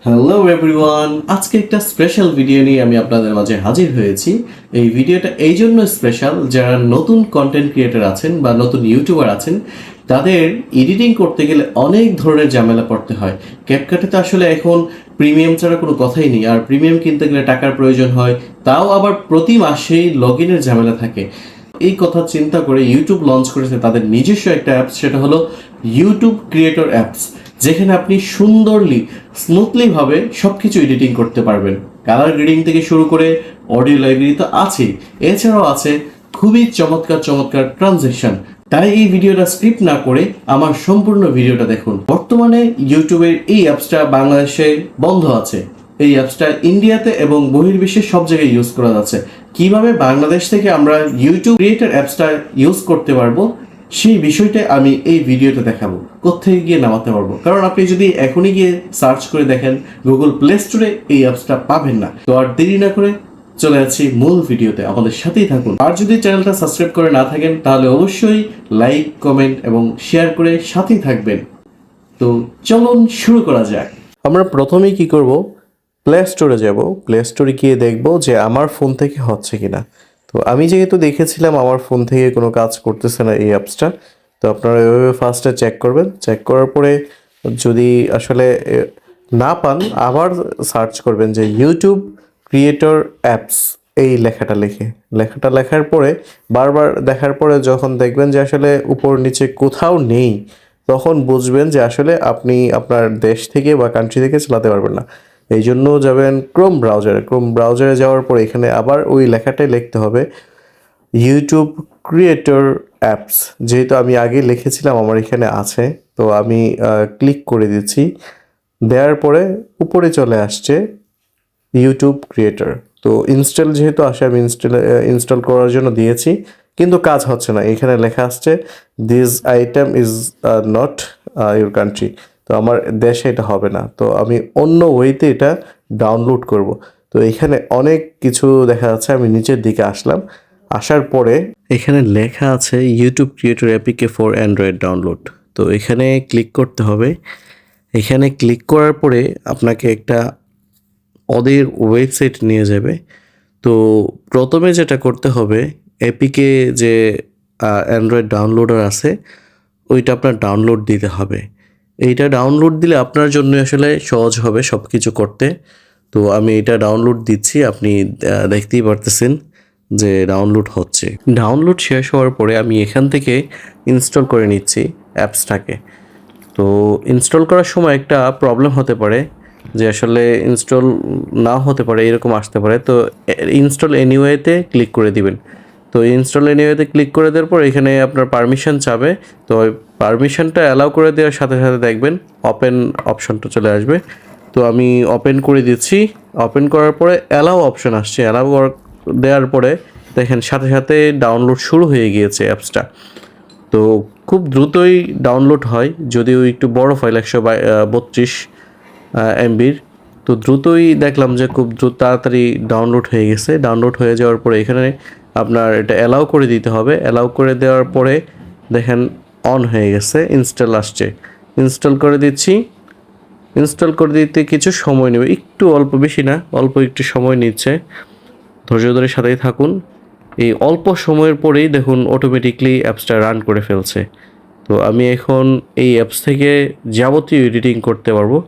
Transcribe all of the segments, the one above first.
Hello everyone, আজকে একটা special video নিয়ে আমি আপনাদের মাঝে হাজির হয়েছি। এই ভিডিওটা এই জন্য স্পেশাল, যারা নতুন কন্টেন্ট ক্রিয়েটর আছেন বা নতুন ইউটিউবার আছেন, তাদের এডিটিং করতে গেলে অনেক ধরনের ঝামেলা পড়তে হয়। ক্যাপকাটে তো আসলে এখন প্রিমিয়াম ছাড়া কোনো কথাই নেই, আর প্রিমিয়াম কিনতে গেলে টাকার প্রয়োজন হয়, তাও আবার প্রতি মাসেই লগ ইনের ঝামেলা থাকে। এই কথা চিন্তা করে ইউটিউব লঞ্চ করেছে তাদের নিজস্ব একটা অ্যাপস, সেটা হলো ইউটিউব ক্রিয়েটর অ্যাপস, যেখানে আপনি সুন্দরলি স্মুথলিভাবে সব কিছু এডিটিং করতে পারবেন। কালার গ্রেডিং থেকে শুরু করে অডিও লাইব্রেরি তো আছেই, এছাড়াও আছে খুবই চমৎকার চমৎকার ট্রানজেকশন। তাই এই ভিডিওটা স্ক্রিপ্ট না করে আমার সম্পূর্ণ ভিডিওটা দেখুন। বর্তমানে ইউটিউবের এই অ্যাপসটা বাংলাদেশে বন্ধ আছে। এই অ্যাপসটা ইন্ডিয়াতে এবং বহির্বিশ্বে সব জায়গায় ইউজ করা যাচ্ছে। কিভাবে বাংলাদেশ থেকে আমরা ইউটিউব ক্রিয়েটর অ্যাপসটা ইউজ করতে পারবো সেই বিষয়টা আমি এই ভিডিওতে দেখাবো। কোত্থেকে গিয়ে নামাতে পারবো, কারণ আপনি যদি এখনই গিয়ে সার্চ করে দেখেন গুগল প্লে স্টোরে এই অ্যাপসটা পাবেন না। তো আর দেরি না করে চলে যাচ্ছি মূল ভিডিওতে, আমাদের সাথেই থাকুন। আর যদি চ্যানেলটা সাবস্ক্রাইব করে না থাকেন তাহলে অবশ্যই লাইক, কমেন্ট এবং শেয়ার করে সাথেই থাকবেন। তো চলুন শুরু করা যাক। আমরা প্রথমেই কি করব, প্লে স্টোরে যাব। প্লে স্টোরে গিয়ে দেখব যে আমার ফোন থেকে হচ্ছে কিনা। তো আমি যেহেতু দেখেছিলাম আমার ফোন থেকে কোনো কাজ করতেছে না এই অ্যাপসটা, তো আপনারা এভাবে ফার্স্টে চেক করবেন। চেক করার পরে যদি আসলে না পান, আবার সার্চ করবেন যে ইউটিউব ক্রিয়েটর অ্যাপস, এই লেখাটা লেখার পরে বারবার দেখার পরে যখন দেখবেন যে আসলে উপর নিচে কোথাও নেই, তখন বুঝবেন যে আসলে আপনি আপনার দেশ থেকে বা কান্ট্রি থেকে চালাতে পারবেন না। এই জন্য যাবেন ক্রোম ব্রাউজারে যাওয়ার পর এখানে আবার ওই লেখাটাই লিখতে হবে ইউটিউব ক্রিয়েটর অ্যাপস। যেহেতু আমি আগে লিখেছিলাম আমার এখানে আছে, তো আমি ক্লিক করে দিচ্ছি। দেওয়ার পরে উপরে চলে আসছে ইউটিউব ক্রিয়েটর। তো ইনস্টল যেহেতু আসে, আমি ইনস্টল করার জন্য দিয়েছি, কিন্তু কাজ হচ্ছে না। এখানে লেখা আসছে this item is not your country. তো আমার দেশে এটা হবে না, তো আমি অন্য ওয়েতে এটা ডাউনলোড করব। তো এখানে অনেক কিছু দেখা যাচ্ছে। আমি নিচের দিকে আসলাম, আসার পরে এখানে লেখা আছে YouTube creator অ্যাপিকে for Android download. তো এখানে ক্লিক করতে হবে। এখানে ক্লিক করার পরে আপনাকে একটা ওদের ওয়েবসাইট নিয়ে যাবে। তো প্রথমে যেটা করতে হবে, এপিকে যে অ্যান্ড্রয়েড ডাউনলোডার আছে ওইটা আপনার ডাউনলোড দিতে হবে। এইটা ডাউনলোড দিলে আপনার জন্য আসলে সহজ হবে সব কিছু করতে। তো আমি এটা ডাউনলোড দিচ্ছি, আপনি দেখতেই পারতেছেন যে ডাউনলোড হচ্ছে। ডাউনলোড শেষ হওয়ার পরে আমি এখান থেকে ইনস্টল করে নিচ্ছি অ্যাপসটাকে। তো ইনস্টল করার সময় একটা প্রবলেম হতে পারে যে আসলে ইনস্টল না হতে পারে, এরকম আসতে পারে। তো ইনস্টল এনিওয়েতে ক্লিক করে দিবেন। তো ইনস্টল এনিওয়েতে ক্লিক করে দেওয়ার পর এখানে আপনার পারমিশন চাবে। তো ওই পারমিশনটা অ্যালাউ করে দেওয়ার সাথে সাথে দেখবেন ওপেন অপশনটা চলে আসবে। তো আমি ওপেন করে দিচ্ছি। ওপেন করার পরে অ্যালাউ অপশন আসছে। অ্যালাউ দেওয়ার পরে দেখেন সাথে সাথে ডাউনলোড শুরু হয়ে গিয়েছে অ্যাপসটা। তো খুব দ্রুতই ডাউনলোড হয়, যদিও একটু বড় ফাইল 132 এমবির। তো দ্রুতই দেখলাম যে খুব তাড়াতাড়ি ডাউনলোড হয়ে গেছে। ডাউনলোড হয়ে যাওয়ার পরে এখানে আপনার এটা অ্যালাউ করে দিতে হবে। অ্যালাউ করে দেওয়ার পরে দেখেন অন হয়ে গেছে, ইনস্টল আসছে। ইনস্টল করে দিচ্ছি। ইনস্টল করে দিতে কিছু সময় নেবে, একটু অল্প, বেশি না, অল্প একটু সময় নিচ্ছে। ধৈর্য ধরে সাথেই থাকুন। এই অল্প সময়ের পরেই দেখুন অটোমেটিকলি অ্যাপসটা রান করে ফেলছে। তো আমি এখন এই অ্যাপস থেকে যাবতীয় এডিটিং করতে পারবো।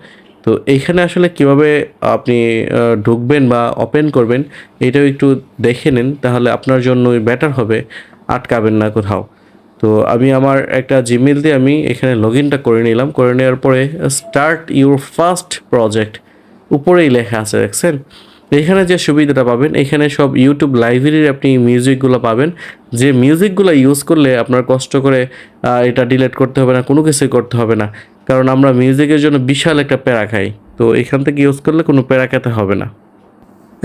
তো এইখানে আসলে কিভাবে আপনি ঢুকবেন বা ওপেন করবেন এটাও একটু দেখে নিন, তাহলে আপনার জন্য বেটার হবে, আটকাবেন না কোথাও। তো আমি আমার একটা জিমেল দিয়ে আমি এখানে লগ ইনটা করে নিলাম। করে নেওয়ার পরে স্টার্ট ইউর ফার্স্ট প্রজেক্ট উপরেই লেখা আছে, দেখছেন? এখানে যে সুবিধাটা পাবেন, এখানে সব ইউটিউব লাইব্রেরির আপনি মিউজিকগুলো পাবেন, যে মিউজিকগুলো ইউজ করলে আপনার কষ্ট করে এটা ডিলিট করতে হবে না, কোনো কিছুই করতে হবে না। কারণ আমরা মিউজিকের জন্য বিশাল একটা প্যারা খাই, তো এখান থেকে ইউজ করলে কোনো প্যারা খেতে হবে না।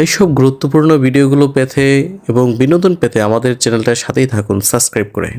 এইসব গুরুত্বপূর্ণ ভিডিওগুলো পেতে এবং বিনোদন পেতে আমাদের চ্যানেলটার সাথেই থাকুন সাবস্ক্রাইব করে।